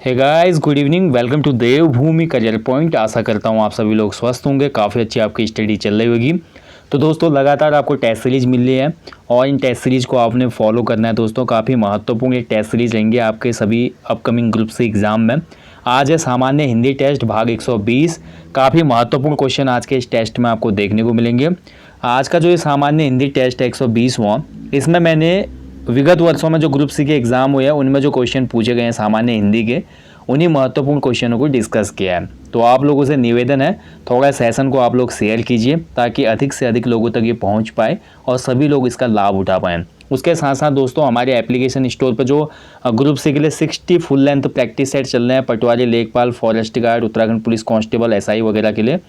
Hey guys, good evening. Welcome to Devbhoomi Career Point. आशा करता हूँ आप सभी लोग स्वस्थ होंगे, काफ़ी अच्छी आपकी स्टडी चल रही होगी। तो दोस्तों लगातार आपको टेस्ट सीरीज मिल रही है और इन टेस्ट सीरीज को आपने फॉलो करना है। दोस्तों काफ़ी महत्वपूर्ण एक टेस्ट सीरीज रहेंगे आपके सभी अपकमिंग ग्रुप सी एग्जाम में। आज है सामान्य हिंदी टेस्ट भाग 120। काफ़ी महत्वपूर्ण क्वेश्चन आज के इस टेस्ट में आपको देखने को मिलेंगे। आज का जो ये सामान्य हिंदी टेस्ट है 120वां, इसमें मैंने विगत वर्षों में जो ग्रुप सी के एग्ज़ाम हुए हैं उनमें जो क्वेश्चन पूछे गए हैं सामान्य हिंदी के, उन्हीं महत्वपूर्ण क्वेश्चनों को डिस्कस किया है। तो आप लोगों से निवेदन है, थोड़ा सेशन को आप लोग शेयर कीजिए ताकि अधिक से अधिक लोगों तक ये पहुंच पाए और सभी लोग इसका लाभ उठा पाएँ। उसके साथ साथ दोस्तों हमारे एप्लीकेशन स्टोर पर जो ग्रुप सी के लिए 60 फुल लेंथ प्रैक्टिस सेट चल रहे हैं, पटवारी, लेखपाल, forest guard, Uttarakhand police constable, SI वगैरह के लिए,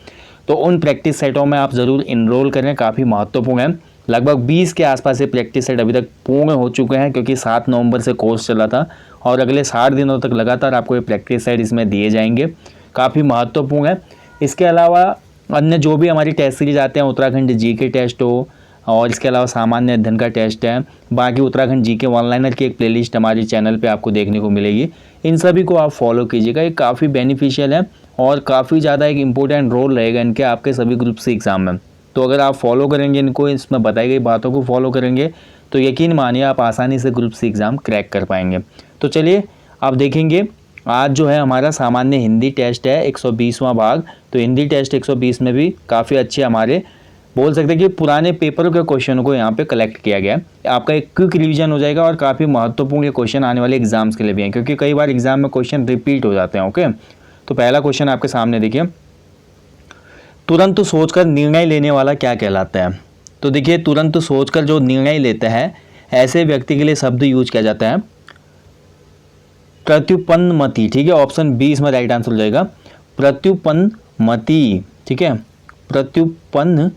तो उन प्रैक्टिस सेटों में आप ज़रूर इनरोल करें, काफ़ी महत्वपूर्ण है। लगभग 20 के आसपास से प्रैक्टिस सेट अभी तक पूर्ण हो चुके हैं क्योंकि 7 नवंबर से कोर्स चला था और अगले 60 दिनों तक लगातार आपको ये प्रैक्टिस सेट इसमें दिए जाएंगे, काफ़ी महत्वपूर्ण है। इसके अलावा अन्य जो भी हमारी टेस्ट सीरीज आते हैं, उत्तराखंड जीके टेस्ट हो और इसके अलावा सामान्य अध्ययन का टेस्ट है, बाकी उत्तराखंड जीके ऑनलाइनर की एक प्लेलिस्ट हमारे चैनल पे आपको देखने को मिलेगी। इन सभी को आप फॉलो कीजिएगा, ये काफ़ी बेनिफिशियल है और काफ़ी ज़्यादा एक इम्पोर्टेंट रोल रहेगा इनके आपके सभी ग्रुप सी एग्ज़ाम में। तो अगर आप फॉलो करेंगे इनको, इसमें बताई गई बातों को फॉलो करेंगे तो यकीन मानिए आप आसानी से ग्रुप सी एग्ज़ाम क्रैक कर पाएंगे। तो चलिए आप देखेंगे, आज जो है हमारा सामान्य हिंदी टेस्ट है 120वां भाग। तो हिंदी टेस्ट 120 में भी काफ़ी अच्छे हमारे बोल सकते हैं कि पुराने पेपरों के क्वेश्चनों को यहाँ पे कलेक्ट किया गया है। आपका एक क्विक रिवीजन हो जाएगा और काफ़ी महत्वपूर्ण ये क्वेश्चन आने वाले एग्जाम्स के लिए भी हैं क्योंकि कई बार एग्जाम में क्वेश्चन रिपीट हो जाते हैं। ओके, तो पहला क्वेश्चन आपके सामने देखिए, तुरंत सोचकर निर्णय लेने वाला क्या कहलाता है। तो देखिए, तुरंत सोचकर जो निर्णय लेता है ऐसे व्यक्ति के लिए शब्द यूज किया जाता है प्रत्युत्पन्नमति। ठीक है, ऑप्शन बी इसमें राइट आंसर हो जाएगा, प्रत्युत्पन्नमति। ठीक है, प्रत्युत्पन्नमति,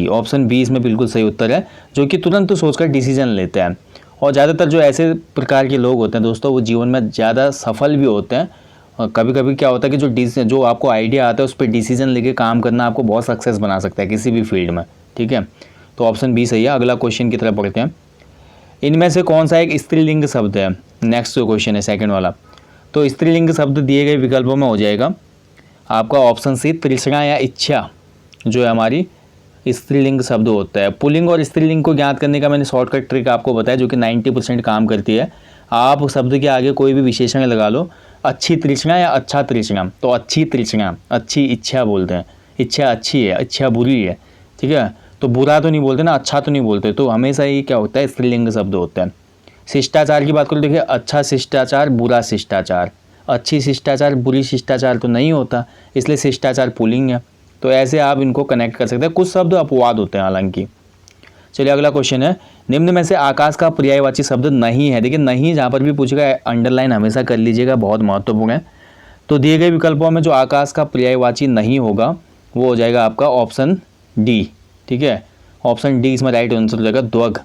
ऑप्शन बी इसमें बिल्कुल सही उत्तर है, जो कि तुरंत सोचकर डिसीजन लेते हैं। और ज़्यादातर जो ऐसे प्रकार के लोग होते हैं दोस्तों, वो जीवन में ज़्यादा सफल भी होते हैं। और कभी कभी क्या होता है कि जो आपको आइडिया आता है उस पर डिसीजन लेके काम करना आपको बहुत सक्सेस बना सकता है किसी भी फील्ड में। ठीक है, तो ऑप्शन बी सही है। अगला क्वेश्चन की तरफ बढ़ते हैं, इनमें से कौन सा एक स्त्रीलिंग शब्द है। नेक्स्ट जो क्वेश्चन है सेकंड वाला, तो स्त्रीलिंग शब्द दिए गए विकल्पों में हो जाएगा आपका ऑप्शन सी तृष्णा या इच्छा, जो है हमारी स्त्रीलिंग शब्द होता है। पुल्लिंग और स्त्रीलिंग को ज्ञात करने का मैंने शॉर्टकट ट्रिक आपको बताया जो कि 90% काम करती है। आप शब्द के आगे कोई भी विशेषण लगा लो, अच्छी तृष्णा या अच्छा तृष्णा, तो अच्छी तृष्णा, अच्छी इच्छा बोलते हैं। इच्छा अच्छी है, इच्छा बुरी है। ठीक है, तो बुरा तो नहीं बोलते ना, अच्छा तो नहीं बोलते, तो हमेशा ही क्या होता है स्त्रीलिंग शब्द होता है। शिष्टाचार की बात करो, देखिए अच्छा शिष्टाचार, बुरा शिष्टाचार, अच्छी शिष्टाचार, बुरी शिष्टाचार तो नहीं होता, इसलिए शिष्टाचार पुल्लिंग है। तो ऐसे आप इनको कनेक्ट कर सकते हैं। कुछ शब्द अपवाद होते हैं हालांकि। चलिए अगला क्वेश्चन है, निम्न में से आकाश का पर्यायवाची शब्द नहीं है। देखिए नहीं जहाँ पर भी पूछेगा अंडरलाइन हमेशा कर लीजिएगा, बहुत महत्वपूर्ण है। तो दिए गए विकल्पों में जो आकाश का पर्यायवाची नहीं होगा वो हो जाएगा आपका ऑप्शन डी। ठीक है, ऑप्शन डी इसमें राइट आंसर हो जाएगा, ध्वग।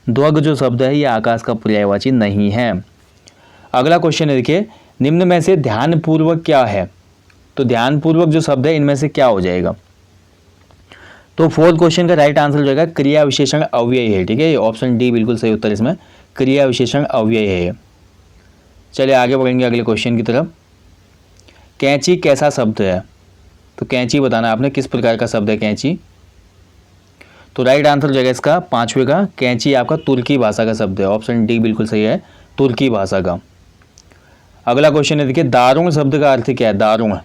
ध्वग जो शब्द है ये आकाश का पर्यायवाची नहीं है। अगला क्वेश्चन है, देखिए निम्न में से ध्यानपूर्वक क्या है। तो ध्यानपूर्वक जो शब्द है इनमें से क्या हो जाएगा। तो फोर्थ क्वेश्चन का राइट आंसर हो जाएगा क्रिया विशेषण अव्यय है। ठीक है, ऑप्शन डी बिल्कुल सही उत्तर, इसमें क्रिया विशेषण अव्यय है। चलिए आगे बढ़ेंगे अगले क्वेश्चन की तरफ, कैंची कैसा शब्द है। तो कैंची बताना आपने किस प्रकार का शब्द है कैंची। तो राइट आंसर हो जाएगा इसका पांचवे का, कैंची आपका तुर्की भाषा का शब्द है, ऑप्शन डी बिल्कुल सही है, तुर्की भाषा का। अगला क्वेश्चन है, देखिए दारुण शब्द का अर्थ क्या है। दारुण,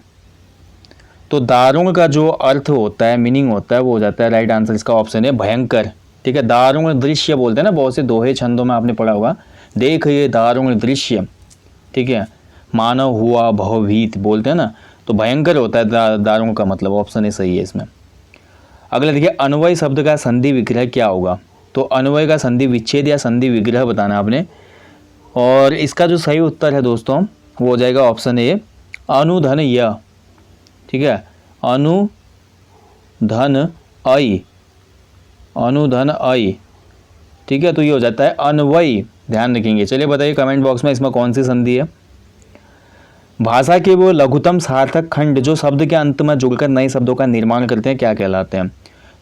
तो दारुण का जो अर्थ होता है, मीनिंग होता है, वो हो जाता है राइट आंसर इसका ऑप्शन है भयंकर। ठीक है, दारुण दृश्य बोलते हैं ना, बहुत से दोहे छंदों में आपने पढ़ा होगा, देख ये दारुण दृश्य। ठीक है, मानव हुआ भवभीत बोलते हैं ना, तो भयंकर होता है दारुण का मतलब, ऑप्शन ए सही है इसमें। अगला देखिए अन्वय शब्द का संधि विग्रह क्या होगा। तो अन्वय का संधि विच्छेद या संधि विग्रह बताना आपने, और इसका जो सही उत्तर है दोस्तों वो हो जाएगा ऑप्शन ए अनुधन य। ठीक है, अनुधन अय, अनुधन अय। ठीक है, तो ये हो जाता है अन्वय, ध्यान रखेंगे। चलिए बताइए कमेंट बॉक्स में इसमें कौन सी संधि है। भाषा के वो लघुतम सार्थक खंड जो शब्द के अंत में जुड़कर नए शब्दों का निर्माण करते हैं क्या कहलाते हैं।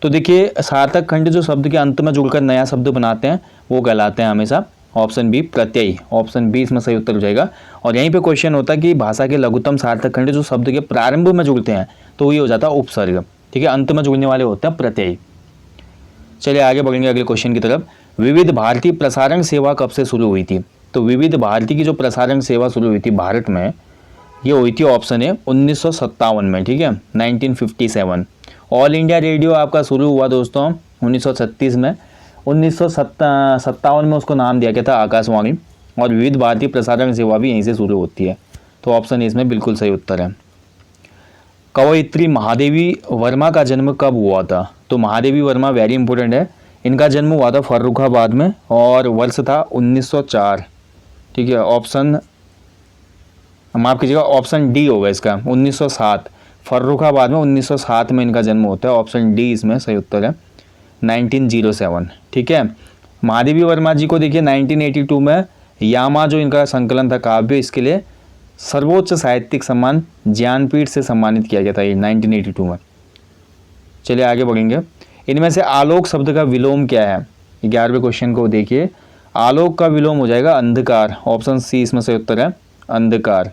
तो देखिए सार्थक खंड जो शब्द के अंत में जुड़कर नया शब्द बनाते हैं वो कहलाते हैं हमेशा ऑप्शन बी प्रत्यय, ऑप्शन बी इसमें सही उत्तर हो जाएगा। और यहीं पे क्वेश्चन होता है कि भाषा के लघुत्तम सार्थक खंड जो शब्द के प्रारंभ में जुड़ते हैं तो ये हो जाता है उपसर्ग, ठीक है, अंत में जुड़ने वाले होते हैं प्रत्यय। चलिए आगे बढ़ेंगे अगले क्वेश्चन की तरफ। विविध भारती प्रसारण सेवा कब से शुरू हुई थी? तो विविध भारती की जो प्रसारण सेवा शुरू हुई थी भारत में, ये हुई थी ऑप्शन है 1957 में, ठीक है, 1957। ऑल इंडिया रेडियो आपका शुरू हुआ दोस्तों 1936 में, 1957 में उसको नाम दिया गया था आकाशवाणी। और विविध भारती प्रसारण सेवा भी यहीं से शुरू होती है, तो ऑप्शन इसमें बिल्कुल सही उत्तर है। कवयित्री महादेवी वर्मा का जन्म कब हुआ था? तो महादेवी वर्मा वेरी इंपॉर्टेंट है, इनका जन्म हुआ था फर्रुखाबाद में और वर्ष था 1904, ठीक है, ऑप्शन माफ कीजिएगा, ऑप्शन डी होगा इसका 1907। फर्रुखाबाद में 1907 में इनका जन्म होता है, ऑप्शन डी इसमें सही उत्तर है 1907, ठीक है। महादेवी वर्मा जी को देखिए 1982 में यामा जो इनका संकलन था काव्य, इसके लिए सर्वोच्च साहित्यिक सम्मान ज्ञानपीठ से सम्मानित किया गया था ये 1982 में। चलिए आगे बढ़ेंगे। इनमें से आलोक शब्द का विलोम क्या है? 11वें क्वेश्चन को देखिए, आलोक का विलोम हो जाएगा अंधकार, ऑप्शन सी इसमें सही उत्तर है अंधकार।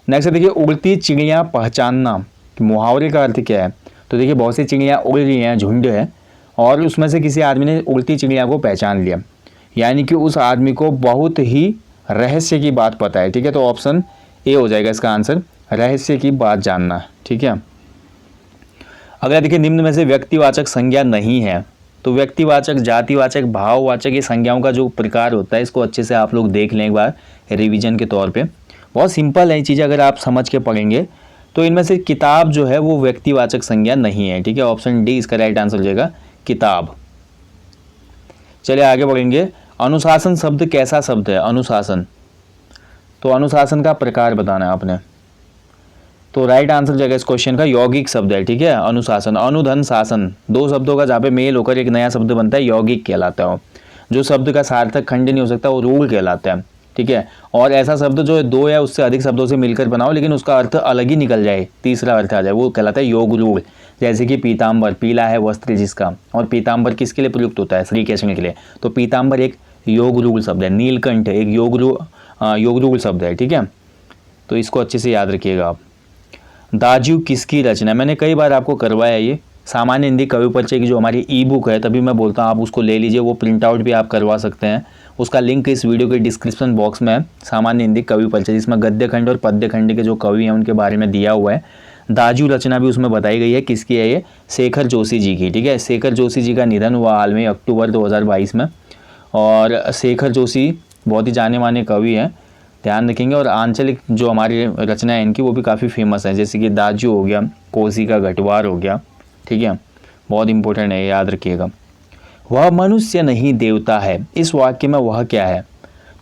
नेक्स्ट देखिए, उड़ती चिड़िया पहचानना, मुहावरे का अर्थ क्या है? तो देखिए बहुत सी चिड़िया उड़ रही हैं, झुंड है, और उसमें से किसी आदमी ने उड़ती चिड़िया को पहचान लिया, यानी कि उस आदमी को बहुत ही रहस्य की बात पता है, ठीक है, तो ऑप्शन ए हो जाएगा इसका आंसर, रहस्य की बात जानना, ठीक है। अगर देखिए निम्न में से व्यक्तिवाचक संज्ञा नहीं है, तो व्यक्तिवाचक, जातिवाचक, भाववाचक, ये संज्ञाओं का जो प्रकार होता है इसको अच्छे से आप लोग देख लें एक बार रिवीजन के तौर पे। बहुत सिंपल है चीज़, अगर आप समझ के पढ़ेंगे तो इनमें से किताब जो है वो व्यक्तिवाचक संज्ञा नहीं है, ठीक है, ऑप्शन डी इसका राइट आंसर हो जाएगा किताब। चलिए आगे बढ़ेंगे। अनुशासन शब्द कैसा शब्द है? अनुशासन, तो अनुशासन का प्रकार बताना है आपने, तो राइट आंसर हो जाएगा इस क्वेश्चन का यौगिक शब्द है, ठीक है। अनुशासन, अनुधन शासन, दो शब्दों का जहाँ पे मेल होकर एक नया शब्द बनता है यौगिक कहलाता है। जो शब्द का सार्थक खंड नहीं हो सकता वो रूढ़ कहलाता है, ठीक है। और ऐसा शब्द जो दो या उससे अधिक शब्दों से मिलकर बनाओ लेकिन उसका अर्थ अलग ही निकल जाए, तीसरा अर्थ आ जाए, वो कहलाता है योग रूढ़। जैसे कि पीताम्बर, पीला है वस्त्र जिसका, और पीताम्बर किसके लिए प्रयुक्त होता है? श्री कृष्ण के लिए, तो पीताम्बर एक योग रूढ़ शब्द है। नीलकंठ एक योग रूढ़ शब्द है, ठीक है, तो इसको अच्छे से याद रखिएगा आप। दाजू किसकी रचना? मैंने कई बार आपको करवाया ये, सामान्य हिंदी कवि परिचय की जो हमारी ई बुक है, तभी मैं बोलता हूँ आप उसको ले लीजिए, वो प्रिंट आउट भी आप करवा सकते हैं, उसका लिंक इस वीडियो के डिस्क्रिप्शन बॉक्स में है। सामान्य हिंदी कवि परिचय, जिसमें गद्य खंड और पद्य खंड के जो कवि हैं उनके बारे में दिया हुआ है। दाजू रचना भी उसमें बताई गई है, किसकी है ये? शेखर जोशी जी की, ठीक है। शेखर जोशी जी का निधन हुआ हाल में अक्टूबर 2022 में, और शेखर जोशी बहुत ही जाने माने कवि हैं, ध्यान रखेंगे। और आंचलिक जो हमारी रचना है इनकी वो भी काफ़ी फेमस है, जैसे कि दाजू हो गया, कोसी का घटवार हो गया, ठीक है, बहुत इंपॉर्टेंट है, याद रखिएगा। वह मनुष्य नहीं देवता है, इस वाक्य में वह क्या है?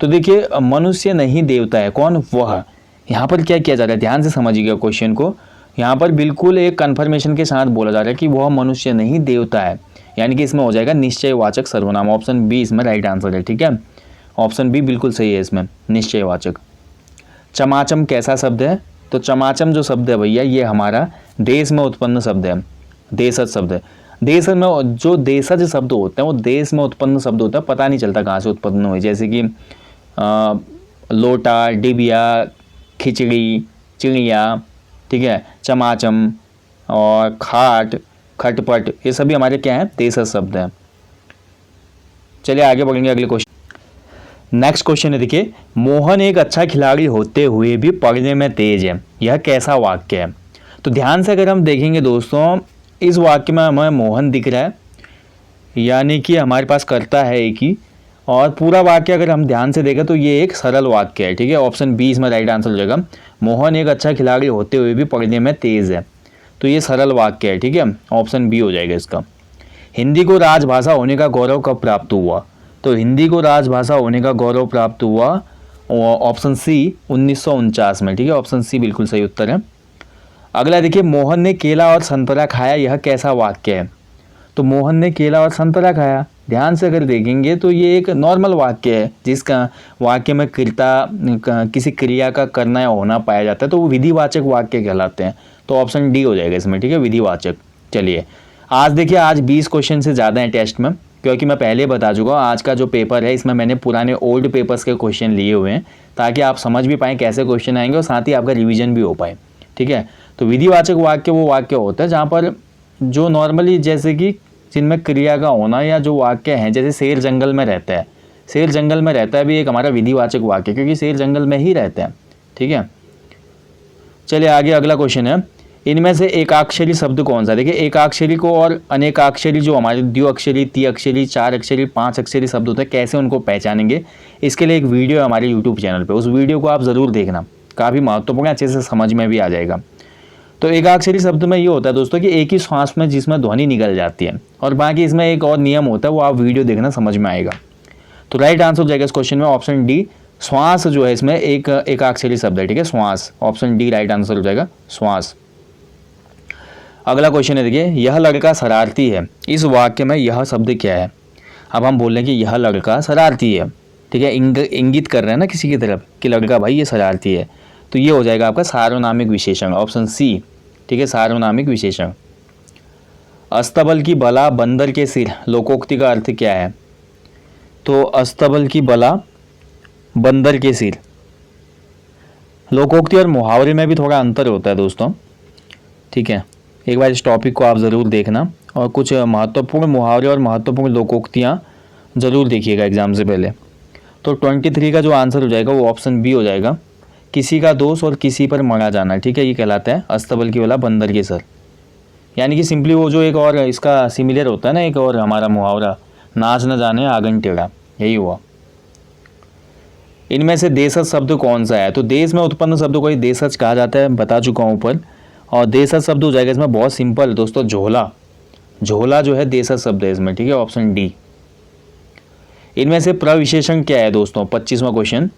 तो देखिए मनुष्य नहीं देवता है, कौन? वह। यहाँ पर क्या किया जा रहा है, ध्यान से समझिएगा क्वेश्चन को। यहाँ पर बिल्कुल एक कन्फर्मेशन के साथ बोला जा रहा है कि वह मनुष्य नहीं देवता है, यानी कि इसमें हो जाएगा निश्चयवाचक सर्वनाम, ऑप्शन बी इसमें राइट आंसर है, ठीक है, ऑप्शन बी बिल्कुल सही है इसमें, निश्चयवाचक। चमाचम कैसा शब्द है? तो चमाचम जो शब्द है भैया ये हमारा देश में उत्पन्न शब्द है, देशज शब्द है। देश में जो देशज शब्द होते हैं वो देश में उत्पन्न शब्द होता है, पता नहीं चलता कहाँ से उत्पन्न हुए, जैसे कि लोटा, डिबिया, खिचड़ी, चिड़िया, ठीक है, चमाचम और खाट, खटपट, ये सभी हमारे क्या हैं? देशज शब्द हैं। चलिए आगे बढ़ेंगे अगले क्वेश्चन। नेक्स्ट क्वेश्चन है, देखिए, मोहन एक अच्छा खिलाड़ी होते हुए भी पढ़ने में तेज है, यह कैसा वाक्य है? तो ध्यान से अगर हम देखेंगे दोस्तों, इस वाक्य में हमें मोहन दिख रहा है, यानी कि हमारे पास कर्ता है एक ही, और पूरा वाक्य अगर हम ध्यान से देखें तो ये एक सरल वाक्य है, ठीक है, ऑप्शन बी इसमें राइट आंसर हो जाएगा। मोहन एक अच्छा खिलाड़ी होते हुए भी पढ़ने में तेज है, तो ये सरल वाक्य है, ठीक है, ऑप्शन बी हो जाएगा इसका। हिंदी को राजभाषा होने का गौरव कब प्राप्त हुआ? तो हिंदी को राजभाषा होने का गौरव प्राप्त हुआ ऑप्शन सी 1949 में, ठीक है, ऑप्शन सी बिल्कुल सही उत्तर है। अगला देखिए, मोहन ने केला और संतरा खाया, यह कैसा वाक्य है? तो मोहन ने केला और संतरा खाया, ध्यान से अगर देखेंगे तो ये एक नॉर्मल वाक्य है, जिसका वाक्य में क्रिया, किसी क्रिया का करना या होना पाया जाता है, तो वो विधिवाचक वाक्य कहलाते हैं, तो ऑप्शन डी हो जाएगा इसमें, ठीक है, विधिवाचक। चलिए आज देखिए, आज 20 क्वेश्चन से ज़्यादा हैं टेस्ट में, क्योंकि मैं पहले बता चुका हूँ आज का जो पेपर है इसमें मैंने पुराने ओल्ड पेपर्स के क्वेश्चन लिए हुए हैं, ताकि आप समझ भी पाएँ कैसे क्वेश्चन आएंगे और साथ ही आपका रिवीजन भी हो पाए। ठीक है, तो विधिवाचक वाक्य वो वाक्य होता है जहाँ पर जो नॉर्मली जैसे कि जिनमें क्रिया का होना, या जो वाक्य हैं जैसे शेर जंगल में रहता है, शेर जंगल में रहता है भी एक हमारा विधिवाचक वाक्य, क्योंकि शेर जंगल में ही रहता है। ठीक है, चलिए आगे अगला क्वेश्चन है, इनमें से एकाक्षरी शब्द कौन सा। देखिए एकाक्षरी को और अनेकाक्षरी जो हमारे द्विअक्षरी, त्रिअक्षरी, 4 अक्षरी, 5 अक्षरी शब्द होते हैं, कैसे उनको पहचानेंगे, इसके लिए एक वीडियो है हमारे यूट्यूब चैनल पे, उस वीडियो को आप ज़रूर देखना, काफ़ी महत्वपूर्ण, अच्छे से समझ में भी आ जाएगा। तो एकाक्षरी शब्द में ये होता है दोस्तों कि एक ही श्वास में जिसमें ध्वनि निकल जाती है, और बाकी इसमें एक और नियम होता है, वो आप वीडियो देखना समझ में आएगा। तो राइट आंसर हो जाएगा इस क्वेश्चन में ऑप्शन डी, श्वास जो है इसमें एक एकाक्षरी शब्द है। ठीक है, श्वास, ऑप्शन डी राइट आंसर हो जाएगा, श्वास। अगला क्वेश्चन है, देखिए यह लड़का शरारती है, इस वाक्य में यह शब्द क्या है। अब हम बोल रहे हैं कि यह लड़का शरारती है। ठीक है, इंगित कर रहे हैं ना किसी की तरफ कि लड़का भाई ये शरारती है, तो ये हो जाएगा आपका सार्वनामिक विशेषण, ऑप्शन सी। ठीक है, सार्वनामिक विशेषण। अस्तबल की बला बंदर के सिर, लोकोक्ति का अर्थ क्या है। तो अस्तबल की बला बंदर के सिर, लोकोक्ति और मुहावरे में भी थोड़ा अंतर होता है दोस्तों। ठीक है, एक बार इस टॉपिक को आप ज़रूर देखना, और कुछ महत्वपूर्ण मुहावरे और महत्वपूर्ण लोकोक्तियाँ ज़रूर देखिएगा एग्जाम से पहले। तो 23 का जो आंसर हो जाएगा वो ऑप्शन बी हो जाएगा, किसी का दोष और किसी पर मरा जाना। ठीक है, ये कहलाता है अस्तबल की बला बंदर के सर, यानी कि सिंपली वो जो एक और इसका सिमिलर होता है ना, एक और हमारा मुहावरा, नाच न जाने आंगन टेढ़ा, यही हुआ। इनमें से देशज शब्द कौन सा है। तो देश में उत्पन्न शब्द को ही देशज कहा जाता है, बता चुका हूँ ऊपर। और देशज शब्द हो जाएगा इसमें बहुत सिंपल दोस्तों, झोला, झोला जो है देशज शब्द है इसमें। ठीक है, ऑप्शन डी। इनमें से प्रविशेषण क्या है दोस्तों, 25वां क्वेश्चन।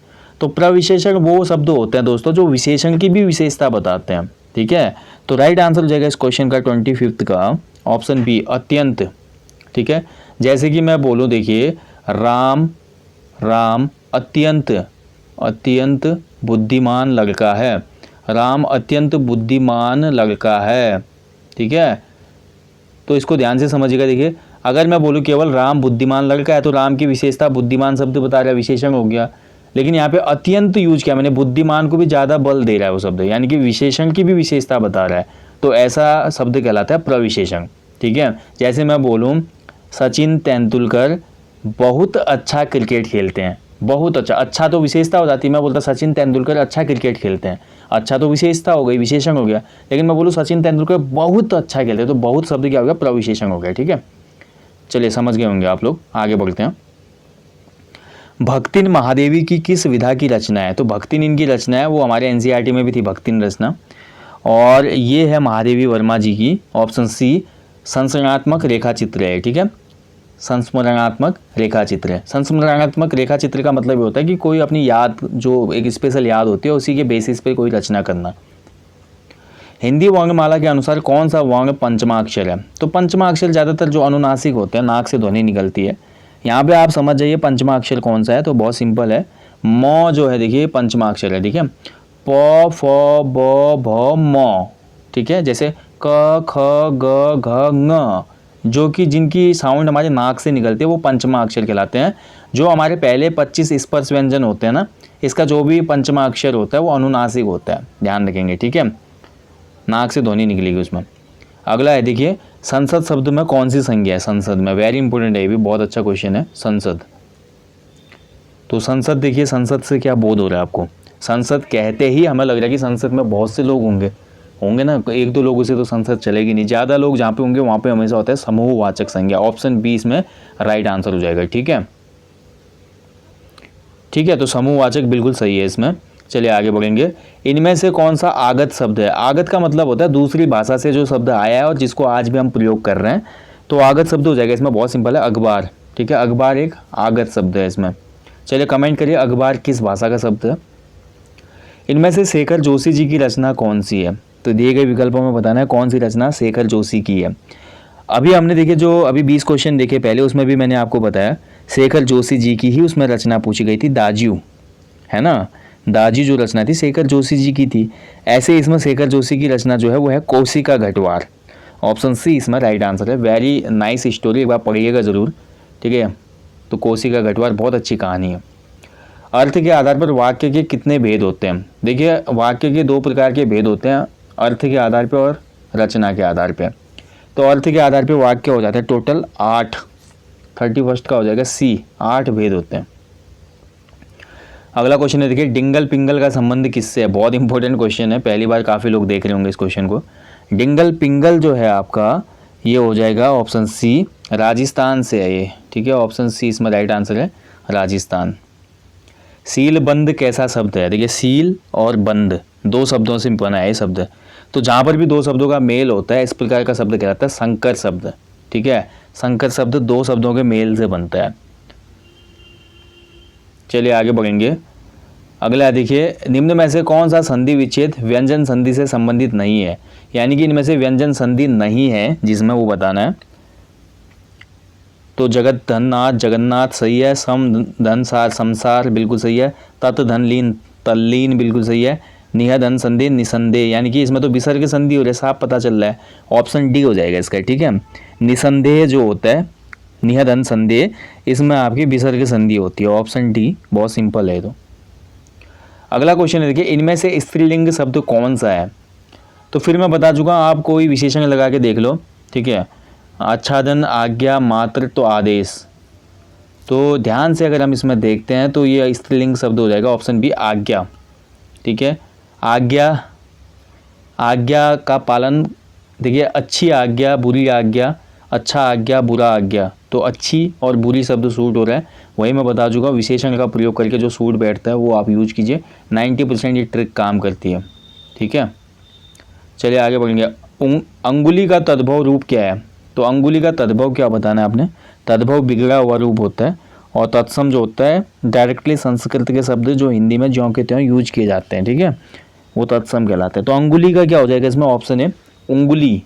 तो प्रविशेषण वो शब्द होते हैं दोस्तों जो विशेषण की भी विशेषता बताते हैं। ठीक है, तो राइट आंसर हो जाएगा इस क्वेश्चन का 25 का ऑप्शन बी, अत्यंत। ठीक है, जैसे कि मैं बोलूँ, देखिए राम, राम अत्यंत, अत्यंत बुद्धिमान लड़का है, राम अत्यंत बुद्धिमान लड़का है। ठीक है, तो इसको ध्यान से समझिएगा। देखिए अगर मैं बोलूँ केवल राम बुद्धिमान लड़का है, तो राम की विशेषता बुद्धिमान शब्द बता रहा है, विशेषण हो गया। लेकिन यहाँ पे अत्यंत यूज किया मैंने, बुद्धिमान को भी ज़्यादा बल दे रहा है वो शब्द, यानी कि विशेषण की भी विशेषता बता रहा है, तो ऐसा शब्द कहलाता है प्रविशेषण। ठीक है, जैसे मैं बोलूँ सचिन तेंदुलकर बहुत अच्छा क्रिकेट खेलते हैं, बहुत अच्छा, अच्छा तो विशेषता हो जाती है, मैं बोलता सचिन तेंदुलकर अच्छा क्रिकेट खेलते हैं, अच्छा तो विशेषता हो गई, विशेषण हो गया। लेकिन मैं बोलूँ सचिन तेंदुलकर बहुत अच्छा खेलते हैं, तो बहुत शब्द क्या हो गया, प्रविशेषण हो गया। ठीक है, चलिए समझ गए होंगे आप लोग, आगे बढ़ते हैं। भक्तिन महादेवी की किस विधा की रचना है। तो भक्तिन इनकी रचना है, वो हमारे एनसीईआरटी में भी थी भक्तिन रचना, और ये है महादेवी वर्मा जी की, ऑप्शन सी, संस्मरणात्मक रेखा चित्र है। ठीक है, संस्मरणात्मक रेखा चित्र है। संस्मरणात्मक रेखा चित्र का मतलब ये होता है कि कोई अपनी याद, जो एक स्पेशल याद होती है, उसी के बेसिस पे कोई रचना करना। हिंदी वर्णमाला के अनुसार कौन सा वर्ण पंचमा अक्षर है। तो पंचमा अक्षर ज़्यादातर जो अनुनासिक होते हैं, नाक से ध्वनि निकलती है, यहाँ पे आप समझ जाइए पंचमा अक्षर कौन सा है। तो बहुत सिंपल है, म जो है देखिए पंचमा अक्षर है। ठीक है, प फ ब भ म। ठीक है, जैसे क ख ग घ ङ, जो कि जिनकी साउंड हमारे नाक से निकलती है वो पंचमा अक्षर कहलाते हैं। जो हमारे पहले 25 स्पर्श व्यंजन होते हैं ना, इसका जो भी पंचमा अक्षर होता है वो अनुनासिक होता है, ध्यान रखेंगे। ठीक है, नाक से ध्वनि निकलेगी उसमें। अगला है देखिए, संसद शब्द में कौन सी संज्ञा है। संसद में, वेरी इंपॉर्टेंट है, ये भी बहुत अच्छा क्वेश्चन है, संसद। तो संसद, देखिए संसद से क्या बोध हो रहा है आपको। संसद कहते ही हमें लग रहा है कि संसद में बहुत से लोग होंगे ना, एक दो लोगों से तो संसद चलेगी नहीं, ज़्यादा लोग जहाँ पे होंगे वहाँ पे हमेशा होता है समूहवाचक संज्ञा। ऑप्शन बी इसमें राइट आंसर हो जाएगा। ठीक है, ठीक है, तो समूहवाचक बिल्कुल सही है इसमें। चलिए आगे बढ़ेंगे। इनमें से कौन सा आगत शब्द है। आगत का मतलब होता है दूसरी भाषा से जो शब्द आया है और जिसको आज भी हम प्रयोग कर रहे हैं, तो आगत शब्द हो जाएगा इसमें। बहुत सिंपल है, अखबार। ठीक है, अखबार एक आगत शब्द है इसमें। चलिए कमेंट करिए अखबार किस भाषा का शब्द है। इनमें से शेखर जोशी जी की रचना कौन सी है। तो दिए गए विकल्पों में बताना है कौन सी रचना शेखर जोशी की है। अभी हमने देखे जो अभी 20 क्वेश्चन देखे पहले, उसमें भी मैंने आपको बताया शेखर जोशी जी की ही उसमें रचना पूछी गई थी, दाजियो, है ना। दाजी जो रचना थी शेखर जोशी जी की थी। ऐसे इसमें शेखर जोशी की रचना जो है वो है कोशिका घटवार। ऑप्शन सी इसमें राइट आंसर है। वेरी नाइस स्टोरी, एक बार पढ़िएगा ज़रूर, ठीक है। तो कोसी का गठवार बहुत अच्छी कहानी है। अर्थ के आधार पर वाक्य के कितने भेद होते हैं? देखिए वाक्य के 2 प्रकार के भेद होते हैं, अर्थ के आधार पर और रचना के आधार पर। तो अर्थ के आधार पर वाक्य हो जाते हैं टोटल 8, 31 का हो जाएगा सी, 8 भेद होते हैं। अगला क्वेश्चन है, देखिए डिंगल पिंगल का संबंध किससे है? बहुत इंपॉर्टेंट क्वेश्चन है, पहली बार काफ़ी लोग देख रहे होंगे इस क्वेश्चन को। डिंगल पिंगल जो है आपका, ये हो जाएगा ऑप्शन सी, राजस्थान से है ये, ठीक है। ऑप्शन सी इसमें राइट आंसर है, राजस्थान। सील बंद कैसा शब्द है? देखिए सील और बंद 2 शब्दों से बना है ये शब्द। तो जहाँ पर भी 2 शब्दों का मेल होता है इस प्रकार का शब्द कहलाता है संकर शब्द, ठीक है। संकर शब्द 2 शब्दों के मेल से बनता है। चलिए आगे बढ़ेंगे। अगला देखिए, निम्न में से कौन सा संधि विच्छेद व्यंजन संधि से संबंधित नहीं है? यानी कि इनमें से व्यंजन संधि नहीं है जिसमें वो बताना है। तो जगत धन नाथ जगन्नाथ सही है, सम धन सार संसार बिल्कुल सही है, तत् धन लीन तल्लीन बिल्कुल सही है, निह धन संधि निसंदेह, यानी कि इसमें तो विसर्ग संधि हो रहा है, साफ पता चल रहा है, ऑप्शन डी हो जाएगा इसका, ठीक है। निसंदेह जो होता है निहदन संदेह, इसमें आपकी विसर्ग संधि होती है, ऑप्शन डी, बहुत सिंपल है। तो अगला क्वेश्चन है, देखिए इनमें से स्त्रीलिंग शब्द कौन सा है? तो फिर मैं बता चुका, आप कोई विशेषण लगा के देख लो, ठीक है। आच्छादन, आज्ञा, मात्र, तो आदेश। तो ध्यान से अगर हम इसमें देखते हैं तो ये स्त्रीलिंग शब्द हो जाएगा, ऑप्शन बी आज्ञा, ठीक है। आज्ञा, आज्ञा का पालन, देखिए अच्छी आज्ञा, बुरी आज्ञा, अच्छा आज्ञा, बुरा आज्ञा, तो अच्छी और बुरी शब्द सूट हो रहा है, वही मैं बता चुका। विशेषण का प्रयोग करके जो सूट बैठता है वो आप यूज कीजिए, 90% ये ट्रिक काम करती है, ठीक है। चलिए आगे बढ़ेंगे। अंगुली का तद्भव रूप क्या है? तो अंगुली का तद्भव क्या बताना है आपने? तद्भव बिगड़ा हुआ रूप होता है, और तत्सम जो होता है डायरेक्टली संस्कृत के शब्द जो हिंदी में ज्यों के त्यों यूज किए जाते हैं, ठीक है, वो तत्सम कहलाते हैं। तो अंगुली का क्या हो जाएगा इसमें? ऑप्शन है उंगली,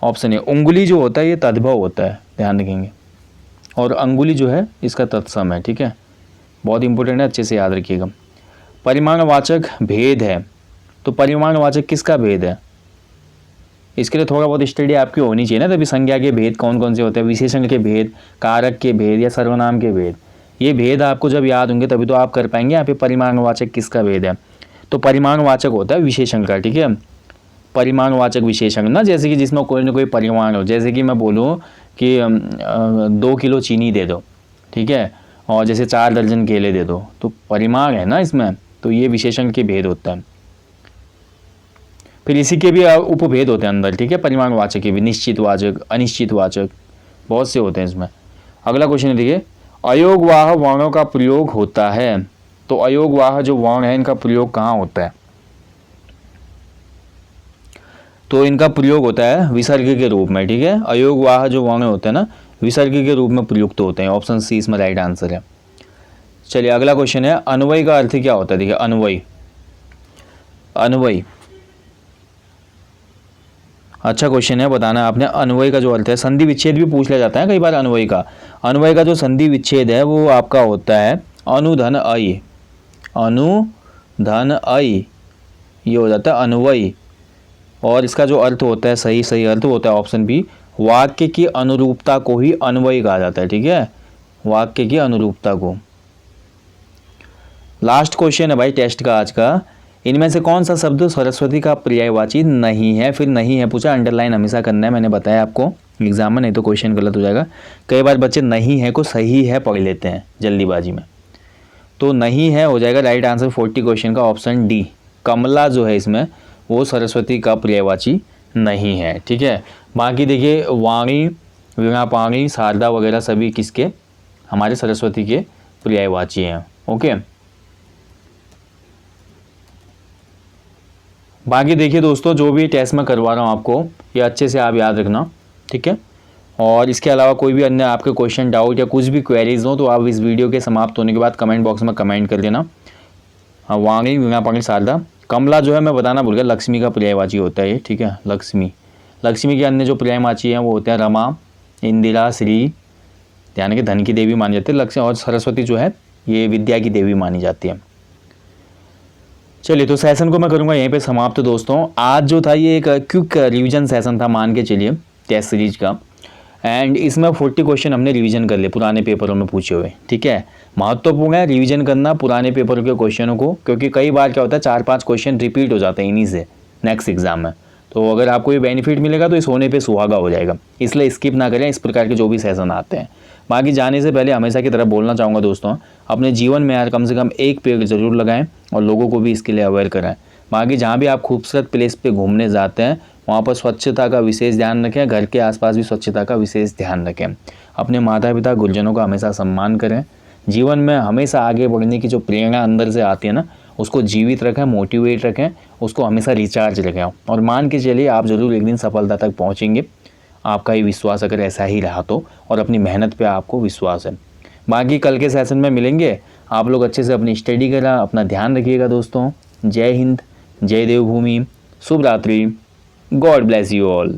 ऑप्शन है उंगली जो होता है ये तद्भव होता है, ध्यान रखेंगे, और अंगुली जो है इसका तत्सम है, ठीक है। बहुत इंपॉर्टेंट है, अच्छे से याद रखिएगा। परिमाणवाचक भेद है, तो परिमाणवाचक किसका भेद है? इसके लिए थोड़ा बहुत स्टडी आपकी होनी चाहिए ना, तभी संज्ञा के भेद कौन कौन से होते हैं, विशेषण के भेद, कारक के भेद या सर्वनाम के भेद, ये भेद आपको जब याद होंगे तभी तो आप कर पाएंगे यहाँ पे परिमाणवाचक किसका भेद है। तो परिमाणवाचक होता है विशेषण का, ठीक है। परिमाणवाचक विशेषण ना, जैसे कि जिसमें कोई ना कोई परिमाण हो, जैसे कि मैं बोलूँ कि 2 किलो चीनी दे दो, ठीक है, और जैसे 4 दर्जन केले दे दो, तो परिमाण है ना इसमें, तो ये विशेषण के भेद होता है। फिर इसी के भी उपभेद होते हैं अंदर, ठीक है, परिमाणवाचक के भी, निश्चितवाचक, अनिश्चितवाचक, बहुत से होते हैं इसमें। अगला क्वेश्चन है, देखिए अयोगवाह वर्णों का प्रयोग होता है, तो अयोगवाह जो वर्ण है इनका प्रयोग कहाँ होता है? तो इनका प्रयोग होता है विसर्ग के रूप में, ठीक है। अयोगवाह जो वर्ण होते हैं ना, विसर्ग के रूप में प्रयुक्त होते हैं, ऑप्शन सी इसमें राइट आंसर है। चलिए अगला क्वेश्चन है, अन्वय का अर्थ क्या होता है? देखिए अन्वय, अन्वय अच्छा क्वेश्चन है, बताना है आपने। अन्वय का जो अर्थ है, संधि विच्छेद भी पूछ लिया जाता है कई बार अन्वय का। अन्वय का जो संधि विच्छेद है वो आपका होता है अनुधन अय, अनुधन अय, ये हो जाता है अन्वय। और इसका जो अर्थ होता है, सही सही अर्थ होता है ऑप्शन बी, वाक्य की अनुरूपता को ही अन्वय कहा जाता है, ठीक है, वाक्य की अनुरूपता को। लास्ट क्वेश्चन है भाई टेस्ट का आज का, इनमें से कौन सा शब्द सरस्वती का पर्यायवाची नहीं है? फिर नहीं है पूछा, अंडरलाइन हमेशा करना है, मैंने बताया आपको एग्जाम में, नहीं तो क्वेश्चन गलत हो जाएगा। कई बार बच्चे नहीं है को सही है पढ़ लेते हैं जल्दीबाजी में, तो नहीं है हो जाएगा राइट आंसर 40 क्वेश्चन का, ऑप्शन डी, कमला जो है इसमें वो सरस्वती का पर्यायवाची नहीं है, ठीक है। बाकी देखिए वाणी, वीणापाणी, शारदा वगैरह सभी किसके? हमारे सरस्वती के पर्यायवाची हैं, ओके। बाकी देखिए दोस्तों, जो भी टेस्ट मैं करवा रहा हूँ आपको ये अच्छे से आप याद रखना, ठीक है। और इसके अलावा कोई भी अन्य आपके क्वेश्चन, डाउट या कुछ भी क्वेरीज हो तो आप इस वीडियो के समाप्त होने के बाद कमेंट बॉक्स में कमेंट कर देना। हाँ, वाणी, वीणापाणी, शारदा, कमला जो है मैं बताना भूल गया, लक्ष्मी का पर्यायवाची होता है ये, ठीक है, लक्ष्मी। लक्ष्मी के अन्य जो पर्यायवाची हैं वो होते हैं रमा, इंदिरा, श्री, ध्यान के धन की देवी मानी जाती है लक्ष्मी, और सरस्वती जो है ये विद्या की देवी मानी जाती है। चलिए तो सेशन को मैं करूँगा यहीं पे समाप्त दोस्तों। आज जो था ये एक क्विक रिवीजन सेशन था, मान के चलिए टेस्ट सीरीज का। एंड इसमें 40 क्वेश्चन हमने रिवीजन कर लिए पुराने पेपरों में पूछे हुए, ठीक है। महत्वपूर्ण है रिवीजन करना पुराने पेपरों के क्वेश्चनों को, क्योंकि कई बार क्या होता है 4-5 क्वेश्चन रिपीट हो जाते हैं इन्हीं से नेक्स्ट एग्जाम में। तो अगर आपको ये बेनिफिट मिलेगा तो इस होने पे सुहागा हो जाएगा, इसलिए स्किप ना करें इस प्रकार के जो भी सेशन आते हैं। बाकी जाने से पहले हमेशा की तरह बोलना चाहूँगा दोस्तों, अपने जीवन में यार कम से कम एक पेड़ ज़रूर लगाएं और लोगों को भी इसके लिए अवेयर कराएं। बाकी जहाँ भी आप खूबसूरत प्लेस पे घूमने जाते हैं वहाँ पर स्वच्छता का विशेष ध्यान रखें, घर के आसपास भी स्वच्छता का विशेष ध्यान रखें। अपने माता पिता गुरुजनों का हमेशा सम्मान करें। जीवन में हमेशा आगे बढ़ने की जो प्रेरणा अंदर से आती है ना, उसको जीवित रखें, मोटिवेट रखें, उसको हमेशा रिचार्ज रखें और मान के चलिए आप ज़रूर एक दिन सफलता तक पहुँचेंगे। आपका ये विश्वास अगर ऐसा ही रहा तो, और अपनी मेहनत पे आपको विश्वास है। बाकी कल के सेशन में मिलेंगे, आप लोग अच्छे से अपनी स्टडी करें, अपना ध्यान रखिएगा दोस्तों। जय हिंद, जय देवभूमि, शुभ रात्रि, गॉड ब्लेस यू ऑल।